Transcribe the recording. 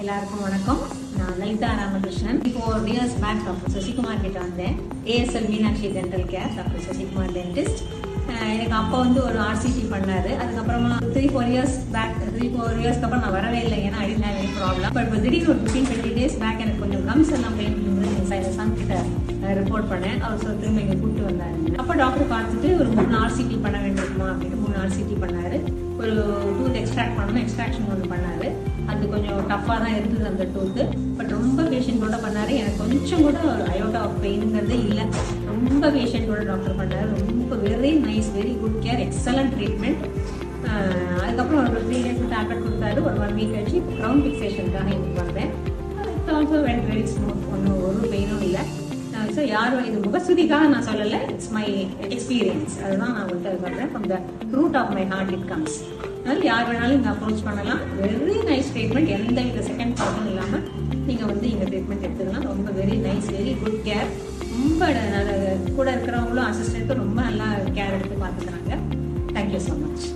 எல்லாருக்கும் வணக்கம். நான் Lalitha Ramakrishnan. 4 years back doctor Sasikumar கிட்ட வந்தேன். ASL Meenakshi dental care, doctor Sasikumar dentist. எனக்கு அப்போ ஒரு RCT பண்ணாரு. அதுக்கப்புறமா 3-4 years பேக், 3-4 yearsக்கு அப்புறம் நான் வரவே இல்லை, ஏன்னா I did have any problem. But இப்போ திடீர்னு ஒரு 15-20 days பேக் எனக்கு கொஞ்சம் கம்ஸ் எல்லாம் பெயின் சன் கிட்ட ரிப்போர்ட் பண்ணேன். அவர் திரும்ப இங்கே கூப்பிட்டு வந்தாரு. அப்போ டாக்டர் பார்த்துட்டு ஒரு 3 RCT பண்ண வேண்டியிருக்குமா அப்படின்னு 3 RCT பண்ணாரு. ஒரு டூத் எக்ஸ்ட்ராக்ட் பண்ணணும், எக்ஸ்ட்ராக்ஷன் ஒன்று பண்ணாரு. அது கொஞ்சம் டஃப்பாக தான் இருந்தது அந்த டூத்து. பட் ரொம்ப பேஷண்ட்டோட பண்ணாரு. எனக்கு கொஞ்சம் கூட அயோட்டா ஆஃப் பெயினுங்கிறதே இல்லை. ரொம்ப பேஷண்ட்டோட டாக்டர் பண்ணாரு. ரொம்ப very nice, very good care, excellent treatment. அதுக்கப்புறம் ஒரு 3 days டேப்லெட் கொடுத்தாரு. ஒரு 1 week கழிச்சு க்ரௌன் ஃபிக்ஸேஷனுக்காக இன்னைக்கு வந்தேன். It's also very very smooth, ஒன்றும் ஒரு பெயினும் இல்லை. ஸோ யாரும் இது முகஸ்துதிக்காக நான் சொல்லலை, இட்ஸ் மை எக்ஸ்பீரியன்ஸ். அதுதான் நான் உங்கள்கிட்ட சொல்கிறேன். From the root of my heart it comes. அதனால் யார் வேணாலும் இங்கே அப்ரோச் பண்ணலாம். வெரி நைஸ் ட்ரீட்மெண்ட், எந்த வித செகண்ட் தாட்டும் இல்லாமல் நீங்கள் இங்கே ட்ரீட்மெண்ட் எடுத்துக்கலாம். ரொம்ப very nice, very good care. ரொம்ப கூட இருக்கிறவங்களும் அசிஸ்டண்ட்டும் ரொம்ப நல்லா கேர் எடுத்து பார்த்துக்கிறாங்க. Thank you so much.